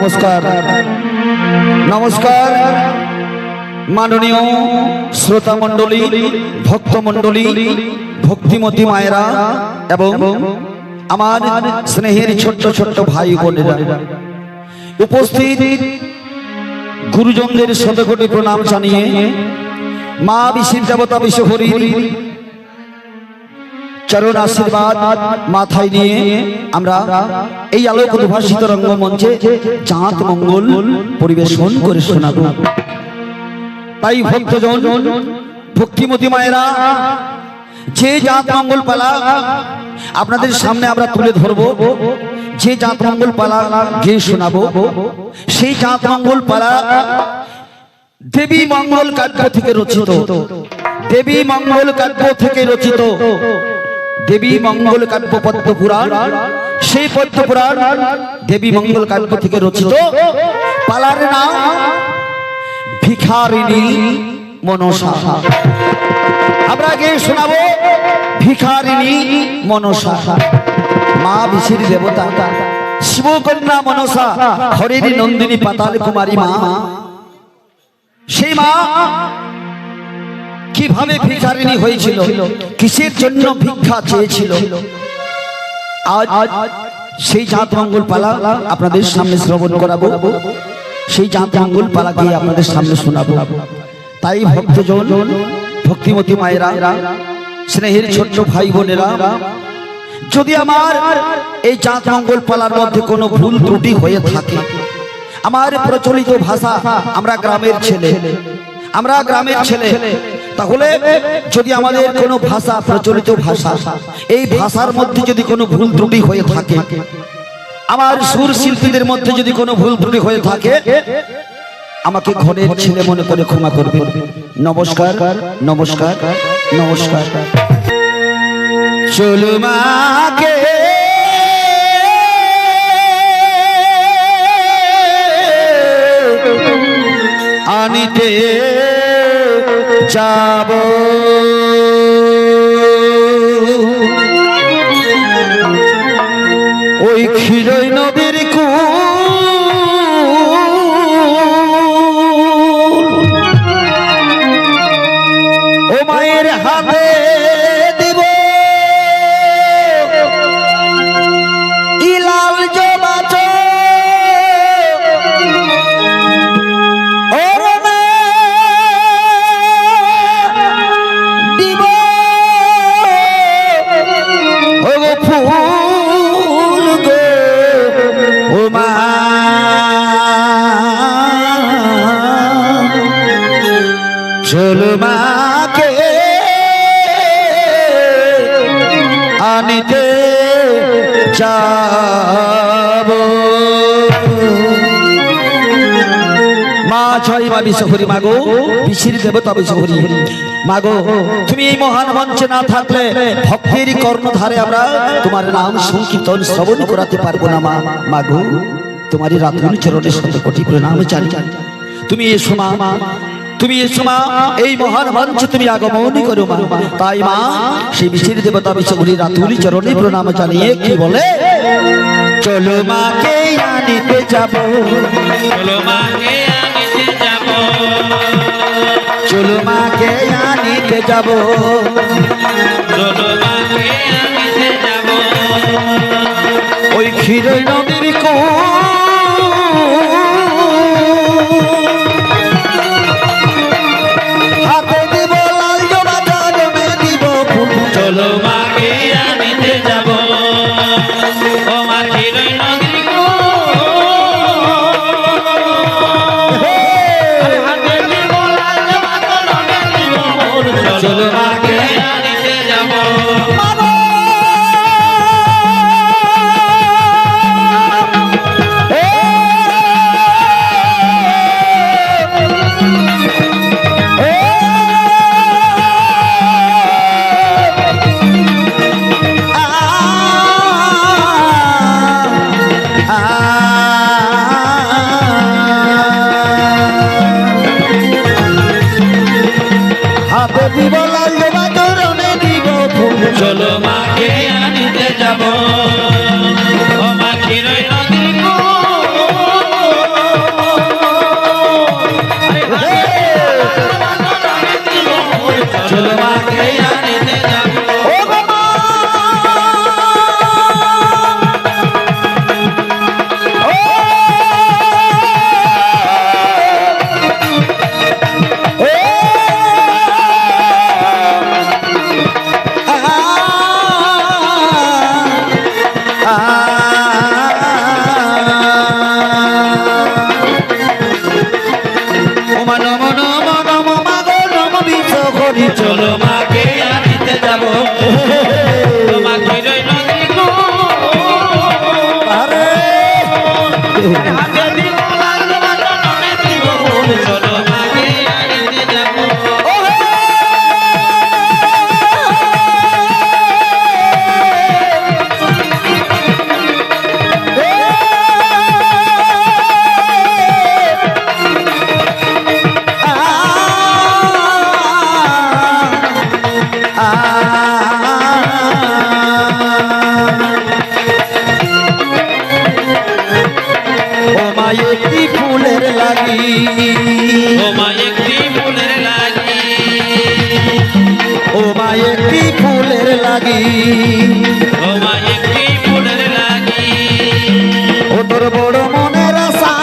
নমস্কার নমস্কার মাননীয় শ্রোতা মণ্ডলী, ভক্ত মণ্ডলী, ভক্তিমতী মায়েরা এবং আমার স্নেহের ছোট্ট ছোট্ট ভাই বোনেরা, উপস্থিত গুরুজনদের শতকোটি প্রণাম জানিয়ে মা বিষ্ণু দেবতা বিশ্বহরির চরণ আশীর্বাদ মাথায় নিয়ে আমরা এই আলোক উদ্ভাসিত রঙ্গমঞ্চে চাঁদ মঙ্গল পরিবেশন করে শোনাব। তাই ভক্তজন, ভক্তিমতী মায়েরা, যে চাঁদ মঙ্গল পালা আপনাদের সামনে আমরা তুলে ধরব, যে চাঁদ মঙ্গল পালা গিয়ে শোনাবো, সেই চাঁদ মঙ্গল পালা দেবী মঙ্গল কাব্য থেকে রচিত। দেবী মঙ্গল কাব্য থেকে রচিত দেবী মঙ্গল কাব্য পদ্মপুরাণ, সেই পদ্মপুরাণ দেবী মঙ্গল কাব্য থেকে রচিত পালার নাম ভিখারিণী মনসা। আমরা আগে শোনাবো ভিখারিণী মনসা। মা বিষ্ণুর দেবতা শিবকন্যা মনসা, হরের নন্দিনী পাতাল কুমারী মা। সেই মা কিভাবে ভিখারিণী হয়েছিল, কিসের জন্য ভিক্ষা চেয়েছিল, আজ সেই চাঁদ মঙ্গল পালা আপনাদের সামনে শ্রবণ করাবো, সেই চাঁদ মঙ্গল পালা গিয়ে আপনাদের সামনে শোনাবো। তাই ভক্তজন, ভক্তিমতী মায়েরা, স্নেহের ছোট্ট ভাই বোনেরা, যদি আমার এই চাঁদ মঙ্গল পালার মধ্যে কোনো ভুল ত্রুটি হয়ে থাকে, আমার প্রচলিত ভাষা, আমরা গ্রামের ছেলে, তাহলে যদি আমাদের কোনো ভাষা, প্রচলিত ভাষা, এই ভাষার মধ্যে যদি কোনো ভুল ত্রুটি হয়ে থাকে, আমার সুর শিল্পীদের মধ্যে যদি কোনো ভুল ত্রুটি হয়ে থাকে, আমাকে ঘরের ছেলে মনে করে ক্ষমা করবেন। নমস্কার নমস্কার নমস্কার। চলো মাকে আনিতে যাব, ওই ক্ষীরই নদীর কূল, ও মায়ের হাতে দিব ইলাল জবাচ, চলো মাকে আনিতে যাব। মা ছয় মা বিশ্বহরি, মাগো বিষ্ণুর দেবতা বিশ্বহরি, মাগো তুমি এই মহান মঞ্চে না থাকলে ভক্তির কর্ণধারে আমরা তোমার নাম সংকীর্তন শ্রবণ করাতে পারবো না। মা মাগো তোমারই রাতুল চরণের শতকোটি প্রণাম জানি। তুমি এসো মা, তুমি এসো মা, এই মহান মঞ্চে তুমি আগমন করো মা। তাই মা সেই বিষ্ণুর দেবতা বিশ্বহরি রাতুল চরণে প্রণাম জানিয়ে কি বলে, চলো মাকে আনিতে যাব, চলো মাকে আনিতে যাব, চলো মাকে আনিতে যাব, চলো মাকে আনিতে যাব, ওই ক্ষীরই নদীর কূল, হাতে দিব লাল জবা, জন্মে দিব ফুল। চলো মাকে আনিতে যাব, ও মা ক্ষীরই নদীর কূল, হাতে দিব লাল জবা, জন্মে দিব ফুল। চলো মাকে আনিতে যাব, হাতে দিব লাল চরণে দিব ফুল চলো মাকে আনিতে যাব একটি ফুলের লাগি ও মা একটি ফুলের লাগি ও মা একটি ফুলের লাগি ও মা একটি ফুলের লাগি ও তোর বড় মনের আশা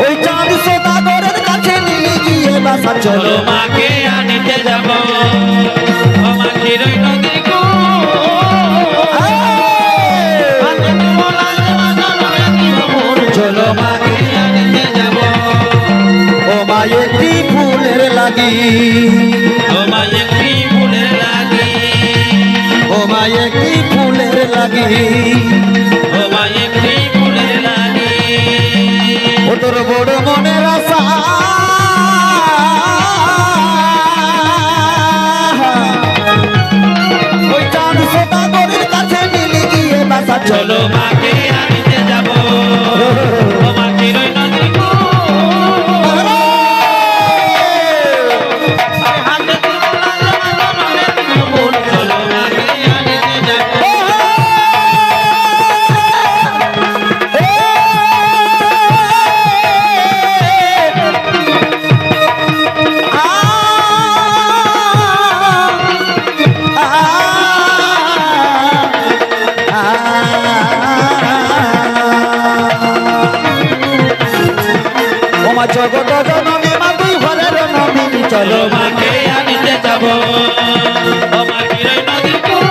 ওই চাঁদ সদাগরের কাছে নিয়ে গিয়ে বাসা চলো চলো মাকে আনিতে যাব ও মা চিরই নদীর কূল হাতে দিব লাল চরণে দিব ফুল চলো মাকে আনিতে যাব ও মা একটি ফুলের লাগি ও মা একটি ফুলের লাগি ও মা একটি ফুলের লাগি ও মা একটি ফুলের লাগি ও তোর বড় মনের আশা ওই চাঁদ সদাগরের কাছে মিলে গিয়ে বাসা চলো চলো মাকে আনিতে যাব ও মা চিরই নদীর কূল হাতে দিব লাল চরণে দিব ফুল চলো মাকে আনিতে যাব ওমা জগত জননী মা তুই ঘরের নবী চলো চলো মাকে আনিতে যাব ও মা চিরই নদীর কূল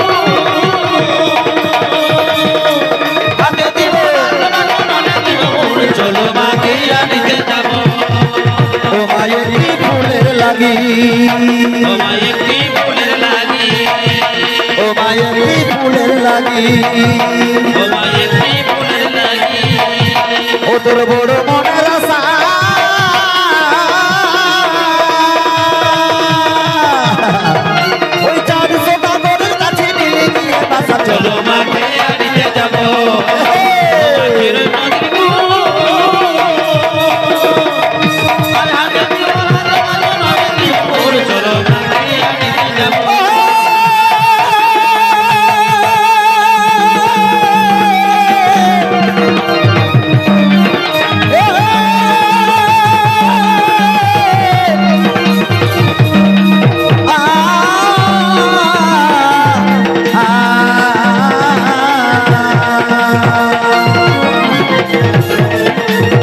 হাতে দিব লাল চরণে দিব ফুল চলো মাকে আনিতে যাব ও মা একটি ফুলের লাগি ও মা একটি ফুলের লাগি ও মা একটি ফুলের লাগি ও মা একটি ফুলের লাগি ও তোর বড় মনের আশা ওই চাঁদ সদাগরের কাছে মিলে গিয়ে বাসা চলো চলো মাকে আনিতে যাব চিরই নদীর কূল আর হাতে দিব লাল চরণে দিব ফুল চলো মাকে আনিতে যাব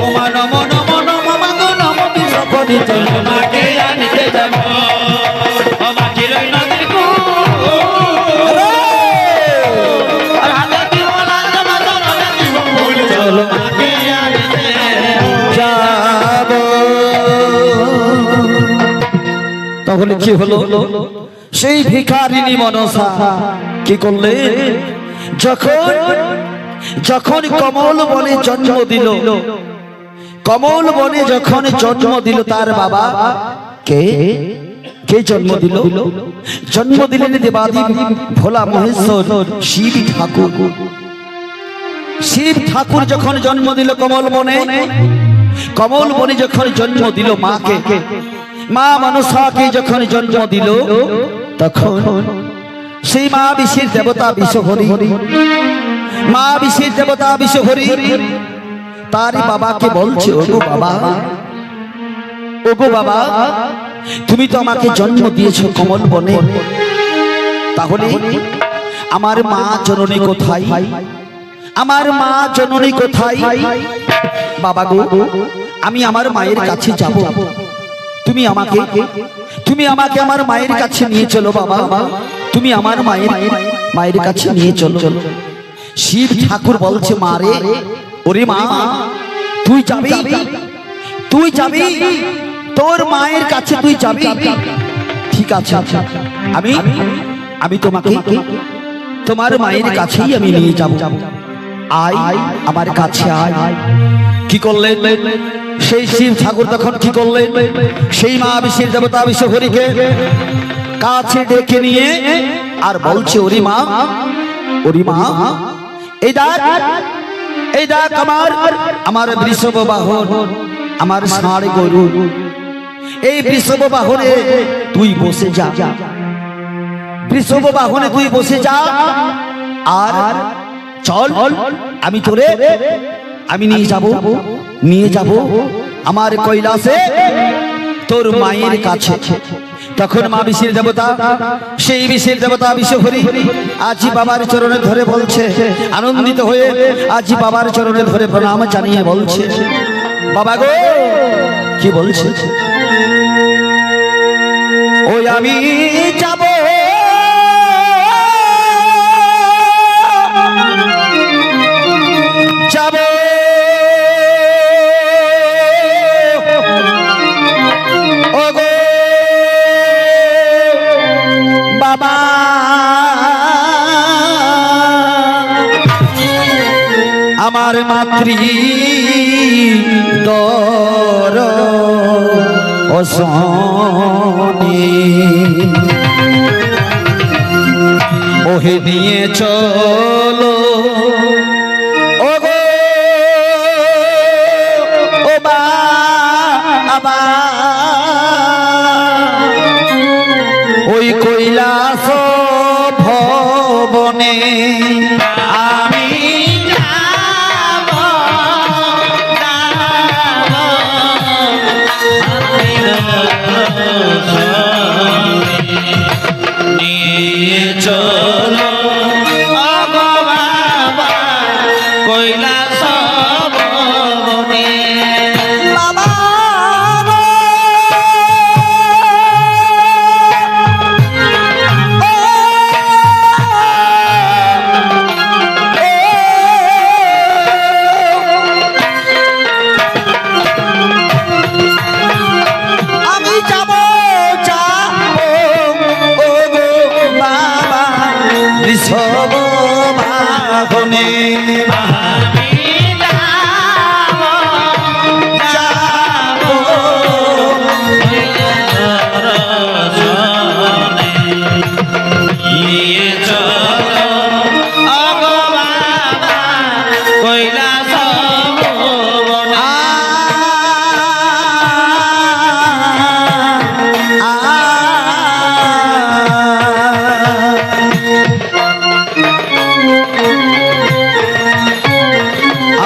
ওমা নম নম নম মাগ নম বিশ্বপতি চলো চলো মাকে আনিতে যাব ও মা চিরই নদীর কূল আর হাতে দিব লাল চরণে দিব ফুল চলো মাকে আনিতে যাব তাহলে কি হলো সেই ভিখারিনী মনসা কি করলে যখন যখন কমল বনে জন্ম দিল কমল বনে যখন জন্ম দিল তার বাবা কে কে জন্ম দিল জন্ম দিলেন দেবাদিদেব ভোলা মহেশ্বর শিব ঠাকুর শিব ঠাকুর যখন জন্ম দিল কমল বনে যখন জন্ম দিল মাকে মা মনসাকে যখন জন্ম দিল তখন সেই মা বিশের দেবতা বিশ্বহরি মা বিশের দেবতা বিশ্বহরি তার বাবাকে বলছে ওগো বাবা তুমি তো আমাকে জন্ম দিয়েছো কমল বনে তাহলে আমার মা জননী কোথায় আমার মা জননী কোথায় বাবা গো আমি আমার মায়ের কাছে যাব তুমি আমাকে আমার মায়ের কাছে নিয়ে চলো বাবা তুমি আমার মায়ের কাছে নিয়ে চলো শিব ঠাকুর বলছে মা রে ওরে মা তুই যাবি তোর মায়ের কাছে তুই যাবি ঠিক আছে আমি তোমাকে তোমার মায়ের কাছেই আমি নিয়ে যাব। আয় আমার কাছে আয়। কি করলেন সেই শিব ঠাকুর তখন? কি করলেন সেই মা বিশের দেবতা বিশ্ব হরিকে কাছে ডেকে নিয়ে আর বলছে, ওরে মা, ওরে মা, এই দেখ আমার বৃষভ বাহন, আমার ষাঁড় গরু, এই বৃষভ বাহনে তুই বসে যা, বৃষভ বাহনে তুই বসে যা, আর চল আমি তোরে আমি নিয়ে যাব আমার কৈলাসে তোর মায়ের কাছে। তখন মা বিশের দেবতা, সেই বিশের দেবতা বিশ্বহরি আজি বাবার চরণে ধরে বলছে, আনন্দিত হয়ে আজি বাবার চরণে ধরে প্রণাম জানিয়ে বলছে, বাবা গো, কি বলছে? ওই আমি যাব বাবা, আমার মাতৃ দর অসনে ওহে নিয়ে চলো, ও গো ও বাবা, ওই কৈলাস ভবনে আমি যাব, নিয়ে চলো বাবা কৈলাস ভবনে। বাবা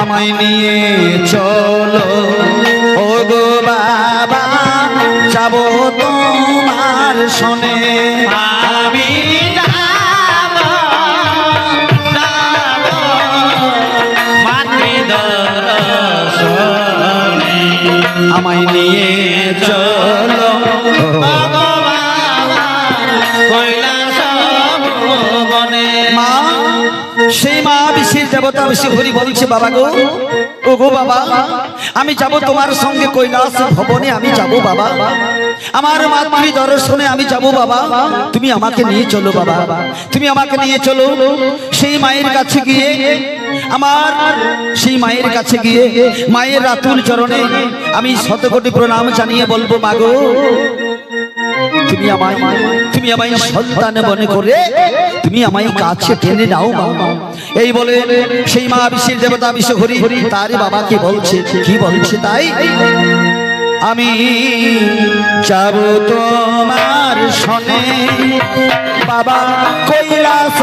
আমায় নিয়ে চলো, ও গো বাবা, যাব তোমার শোনে। আমি যাব মাতৃ দর্শনে। আমায় নিয়ে চলো কৈলাস ভবনে। মা, সেই মা বিশেষ দেবতা বিশেষ হরি বলছে, বাবা গো, ও গো বাবা, আমি যাব তোমার সঙ্গে কৈলাস ভবনে, আমি যাব বাবা, আমার মাতৃ দর্শনে আমি যাব বাবা, তুমি আমাকে নিয়ে চলো বাবা, তুমি আমাকে নিয়ে চলো। সেই মায়ের কাছে গিয়ে, আমার সেই মায়ের কাছে গিয়ে মায়ের রাতুল চরণে আমি শতকোটি প্রণাম জানিয়ে বলবো, মাগো, তুমি আমায় সন্তান মনে করে তুমি আমায় কাছে টেনে নাও বাবা। এই বলে সেই মা বিশেষ দেবতা বিশ্ব হরি তার বাবাকে বলছে, কি বলছে তাই? আমি যাব তোমার শনে বাবা কৈলাস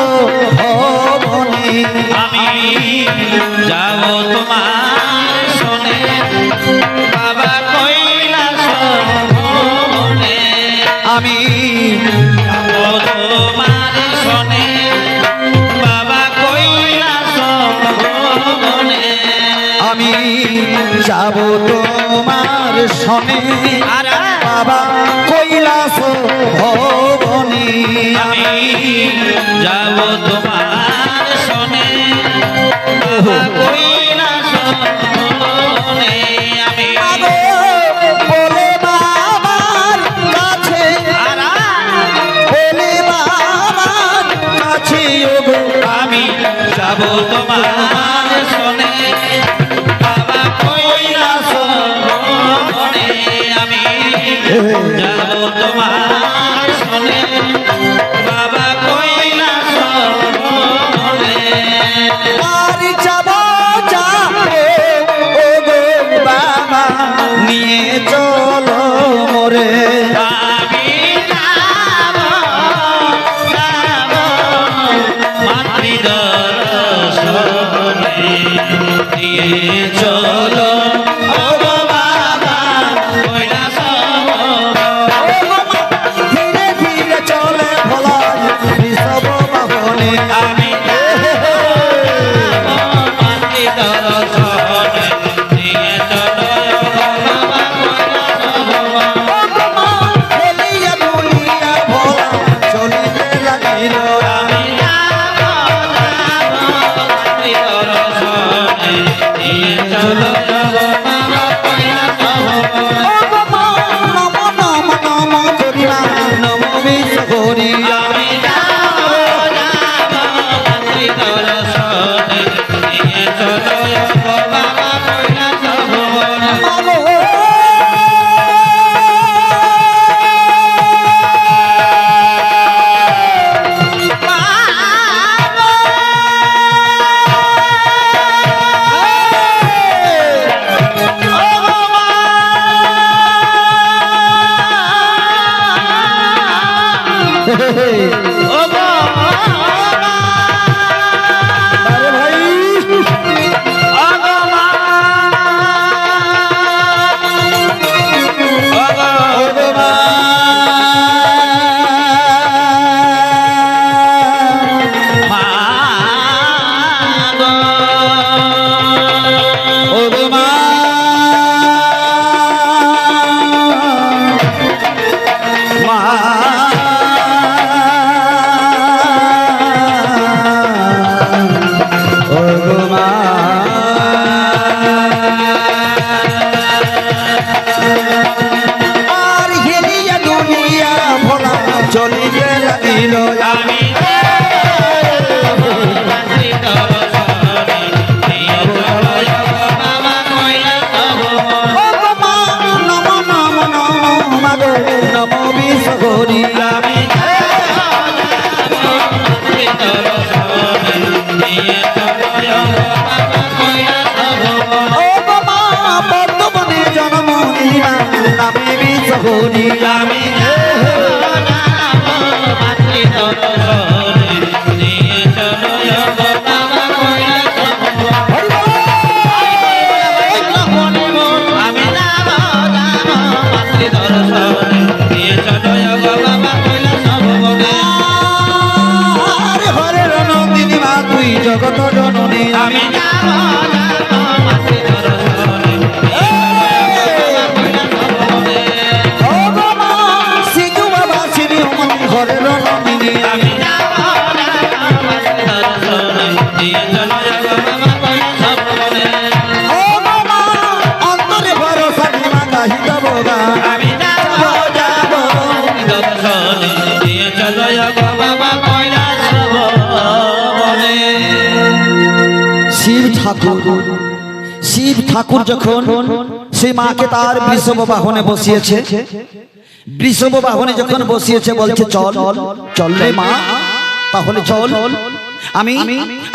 ভবনে। আমি যাব তোমার শোনে বাবা কৈলাস ভবনে। আমি যাব তোমার শোনে বাবা কৈলাস ভবনে। আমি যাব তোমার শনে বাবা কৈলাস ভবনে। আমি যাব তোমার শোনে বাবা কৈলাস ভবনে। আমি বলে বাবার কাছে, বলে বাবার তোমার শোনে বাবা কৈলাস মনে আমি যাব তোমার শোনে বাবা কৈলাস মনে আর যাব যাবে ও গো বাবা নিয়ে চলো মোরে আমি যাব যাব মাতৃদর্শনে নিয়ে চলো ও বাবা কৈলাস ধীরে ধীরে চলে ভোলা বৃষভ বাহনে আমি মাতৃদর্শনে নিয়ে চলো বাবা হেলিয়া দুলিয়া ভোলা চলিতে লাগিল আমি যাব মাতৃদর্শনে নিয়ে চলো বাবা কৈলাস নম নম নম করিয়া নম বিশ্বরি আমি যাব মাতৃদর্শনে নিয়ে চলো বাবা কৈলাস ও গো আরে ভাই ও গো মা ও গো মা গো আর হেলিয়া দুলিয়া ভোলা চলিতে লাগিল আমি মাতৃদর্শনে নিয়ে চলো বাবা কৈলাস নম নম নম মাগো নম বিশ্বরি আমি মাতৃদর্শনে নিয়ে চলো বাবা কৈলাস বর্তমানে জন্ম নিলা নামে বিশ্বরি আমি মাতৃদর্শনে নিয়ে চলো বাবা কৈলাস আমি যাব মাতৃদর্শনে নিয়ে চলো বাবা কৈলাস আরে হরে নন্দিনী মা তুই জগত জননী আমি যাব মাতৃদর্শনে ও বাবা সিধু বাবা শ্রী অমনি হরে নন্দিনী আমি যাব মাতৃদর্শনে নিয়ে চলো বাবা কৈলাস ও বাবা অন্তরে ভরসা মা গাহিত বোগা আমি যাব দর্শনে নিয়ে চলো বাবা কৈলাস শিব ঠাকুর যখন সেই মাকে তার বৃষভ বাহনে বসিয়েছে, বৃষভ বাহনে যখন বসিয়েছে বলছে চল চল রে মা, তাহলে চল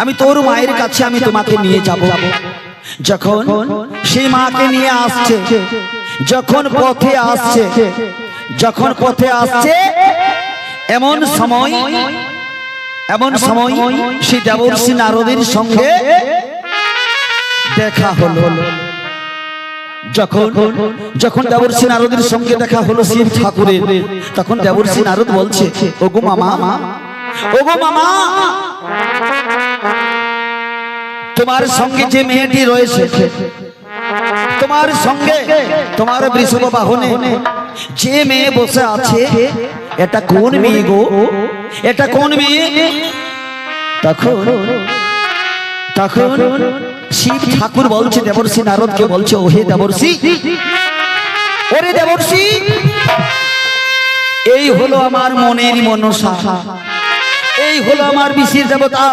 আমি তোর মায়ের কাছে আমি তোমাকে নিয়ে যাব। যখন সেই মাকে নিয়ে আসছে, যখন পথে আসছে এমন সময় সেই দেবর্ষি নারদের সঙ্গে দেখা হলো। যখন দেবর্ষি নারদের সঙ্গে দেখা হলো শিব ঠাকুরের, তখন দেবর্ষি নারদ বলছে ওগো মামা, তোমার সঙ্গে যে মেয়েটি রয়েছে, তোমার সঙ্গে তোমার বৃষভ বাহনে যে মেয়ে বসে আছে এটা কোন মেয়ে গো, এটা কোন মেয়ে? তখন শিব ঠাকুর বলছে দেবর্ষি নারদকে বলছে ওহে দেবর্ষি, ওরে দেবর্ষি, এই হলো আমার মনের মনসা, এই হলো আমার বিশেষ দেবতা।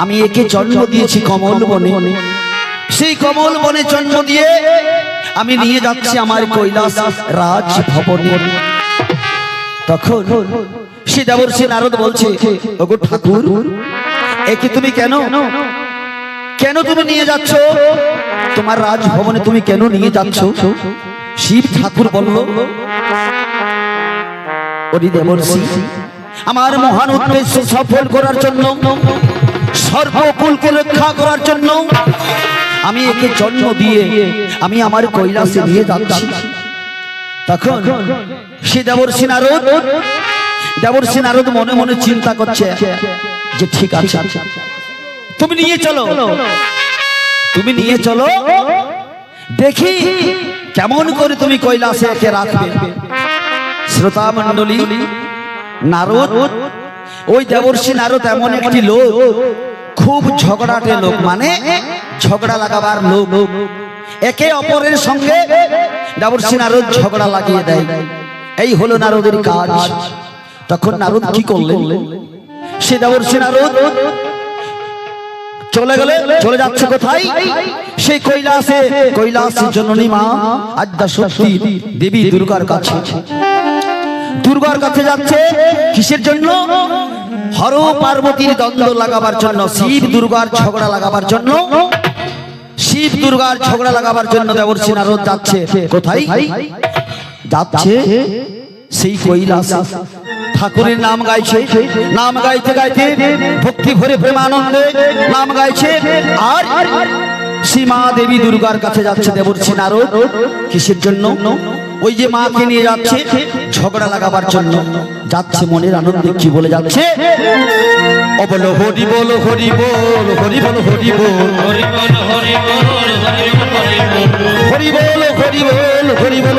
আমি একে জন্ম দিয়েছি কমল বনে, সেই কমল বনে জন্ম দিয়ে আমি নিয়ে যাচ্ছি আমার কৈলাস রাজভবনে। তখন সে দেবর্ষি নারদ বলছে, ওগো ঠাকুর, একে তুমি কেন তুমি নিয়ে যাচ্ছ? তোমার রাজভবনে তুমি কেন নিয়ে যাচ্ছ? শিব ঠাকুর বলল, ওরে দেবর্ষি, আমার মহান উদ্দেশ্য সফল করার জন্য, সর্বকুলকে রক্ষা করার জন্য আমি একে জন্ম দিয়ে আমি আমার কৈলাসে নিয়ে যাচ্ছি। তখন সে দেবর্ষি নারদ মনে মনে চিন্তা করছে যে ঠিক আছে, তুমি নিয়ে চলো, দেখি কেমন করে তুমি কৈলাসে একে রাখবে। শ্রোতা মণ্ডলী, নারদ, ওই দেবর্ষি নারদ এমন একটি লোক, খুব ঝগড়াটে লোক, মানে ঝগড়া লাগাবার লোক। একে অপরের সঙ্গে দেবর্ষি নারদ ঝগড়া লাগিয়ে দেয়। এই হলো নারদের কাজ। তখন নারদ কি করলেন? সে দেবর্ষি নারদ চলে যাচ্ছে কোথায়? সেই কৈলাসের জননী মা আদ্যা শক্তি দেবী দুর্গার কাছে। দুর্গার কাছে যাচ্ছে কিসের জন্য? হর পার্বতীর দ্বন্দ্ব লাগাবার জন্য, শিব দুর্গার ঝগড়া লাগাবার জন্য। শিব দুর্গার ঝগড়া লাগাবার জন্য দেবর্ষি নারদ যাচ্ছে কোথায়? যাচ্ছে সেই কৈলাসে। ঠাকুরের নাম গাইছে, নাম গাইতে গাইতে ভক্তি ভরে প্রেমানন্দে নাম গাইছে, আর শ্রী মা দেবী দুর্গার কাছে যাচ্ছে দেবর্ষি নারদ। কিসের জন্য? ওই যে মাকে নিয়ে যাচ্ছে ঝগড়া লাগাবার জন্য যাচ্ছে, মনের আনন্দে কি বলে যাচ্ছে? ও বলো হরি বল, হরি বল, হরি বল, হরি বল, হরি বল, হরি বল, হরি বল, হরি বল, হরি বল, হরি বল, হরি বল, হরি বল, হরি বল, হরি বল, হরি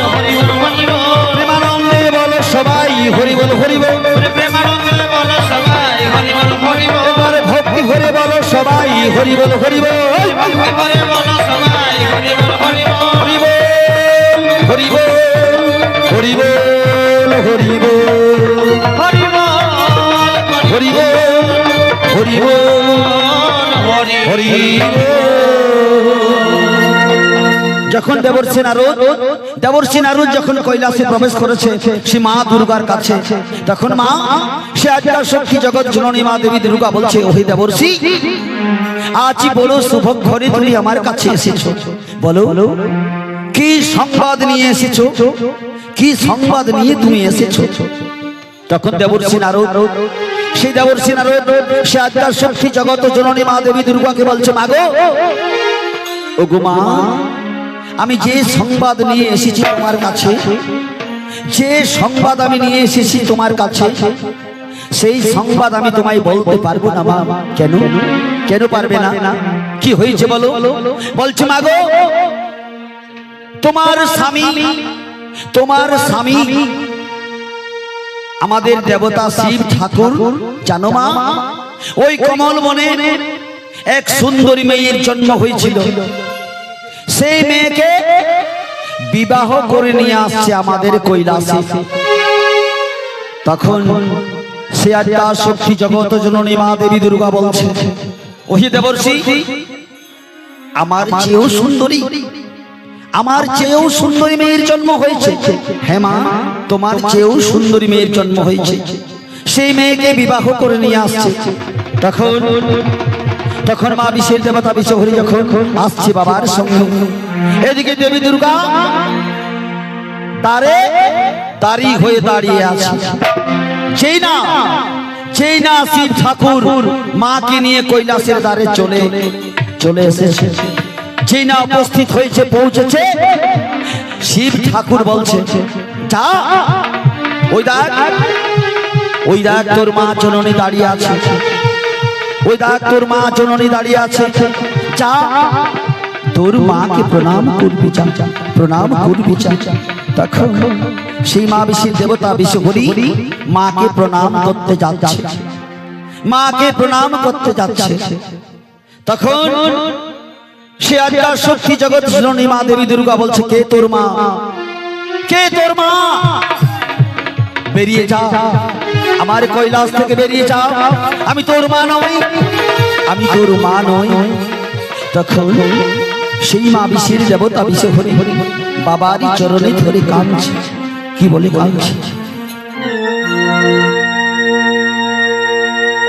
বল, হরি বল। প্রেমানন্দে বলো সবাই হরি বল, হরি বল। প্রেমানন্দে বলো সবাই হরি বল, হরি বল। এবারে ভক্তি ভরে বলো সবাই হরি বল, হরি বল, ভক্তি ভরে বলো সবাই হরি বল, হরি বল। হরি বল, হরি বল, হরি বল, হরি বল, হরি বল, হরি বল, হরি বল, হরি বল। যখন দেবর্ষি নারদ যখন কৈলাসে প্রবেশ করেছে সে মা দুর্গার কাছে, তখন মা সে আদ্যা শক্তি জগৎ জননী মা দেবী দুর্গা বলছে, ওহে দেবর্ষি, আজই বলো শুভক্ষণে তুমি আমার কাছে এসেছো, বলো কি সংবাদ নিয়ে এসেছো, কি সংবাদ নিয়ে তুমি এসেছো? তখন দেবর্ষি নারদ সে আদ্যা শক্তি জগৎ জননী মা দেবী দুর্গাকে বলছে, মাগো, ওগো মা, আমি যে সংবাদ নিয়ে এসেছি তোমার কাছে, যে সংবাদ আমি নিয়ে এসেছি তোমার কাছে, সেই সংবাদ আমি তোমায় বলতে পারবো না মা। কেন পারবে না? কি হয়েছে বলো? বলছে, মাগো, তোমার স্বামী আমাদের দেবতা শিব ঠাকুর, জানো মা, ওই কমল বনে এক সুন্দরী মেয়ের জন্ম হয়েছিল। সেই মেয়েকে বিবাহ করে নিয়ে আসছে আমাদের কৈলাসে। তখন সে আদ্যা শক্তি জগৎ জননী মা দেবী দুর্গা বলছে, ওহে দেবর্ষি, আমার চেয়েও সুন্দরী মেয়ের জন্ম হয়েছে। হ্যাঁ মা, তোমার চেয়েও সুন্দরী মেয়ের জন্ম হয়েছে। সেই মেয়েকে বিবাহ করে নিয়ে আসছে। তখন মা বিশ্বের দেবতা বিশ্বহরি যখন আসছে বাবার সঙ্গে, এদিকে দেবী দুর্গা তারি হয়ে দাঁড়িয়ে আছে। যেই না শিব ঠাকুর মাকে নিয়ে কৈলাসের দ্বারে চলে এসেছে, যেই না উপস্থিত হয়েছে, পৌঁছেছে, শিব ঠাকুর বলছে, যা, ওই দেখ তোর মা জননী দাঁড়িয়ে আছে, ওই দেখ তোর মা জননী দাঁড়িয়ে আছে, যা তোর মাকে প্রণাম করবি, প্রণাম করবি। তখন সেই মা বিশ্বের দেবতা বিশ্বহরি মাকে প্রণাম করতে যাচ্ছে। তখন সে আদ্যা শক্তি জগৎ জননী মা দেবী দুর্গা বলছে, কে তোর মা? বেরিয়ে যা, আমার কৈলাস থেকে বেরিয়ে যা, আমি তোর মা নই, আমি তোর মা নই। তখন সেই মা বিশের দেবতা বিশে হরি বাবারই চরণে ধরে কাঁদছে। কি বলে কাঁদছে?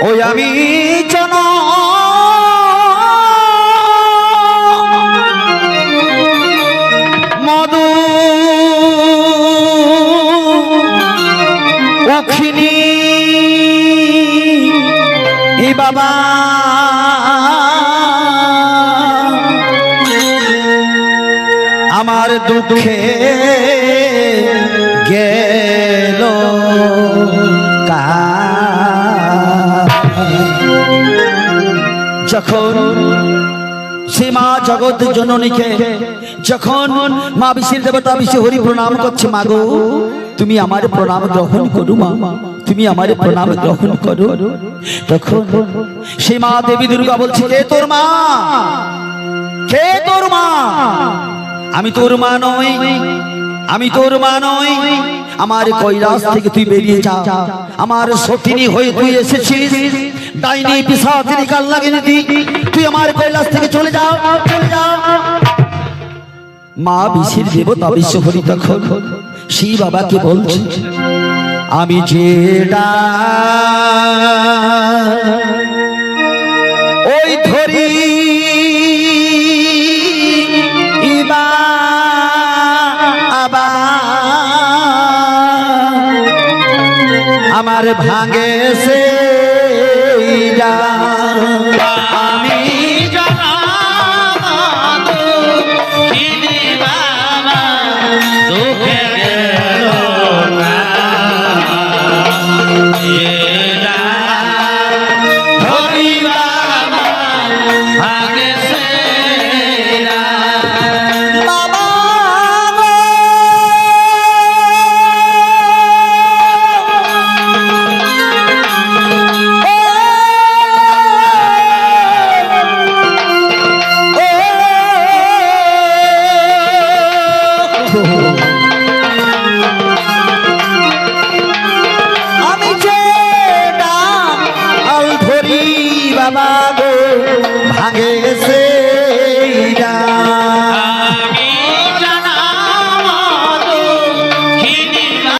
ওই আমি জন মধু অখিনী এ বাবা আমার দুঃখে গেল যখন সে মা জগৎ জননীকে যখন মা বিশের দেবতা বিশে হরি প্রণাম করছে, মা গো তুমি আমার প্রণাম গ্রহণ করো মা, তুমি আমার প্রণাম গ্রহণ করো। তখন সে মা দেবী দুর্গা বলছে, কে তোর মা, কে তোর মা? আমি তোর মা নই, আমি তোর মা নই, আমার কৈলাস থেকে তুই বেরিয়ে যা, আমার সখিনী হয়ে তুই এসেছিস, ডাইনি পিশাচিনী কাল লাগেনি, তুই আমার কৈলাস থেকে চলে যা, চলে যা। মা বিশের দেবতা বিশ্ব হরি তখন সেই বাবাকে বলছে, আমি যেটা ওই ধরি আমার ভাঙে সে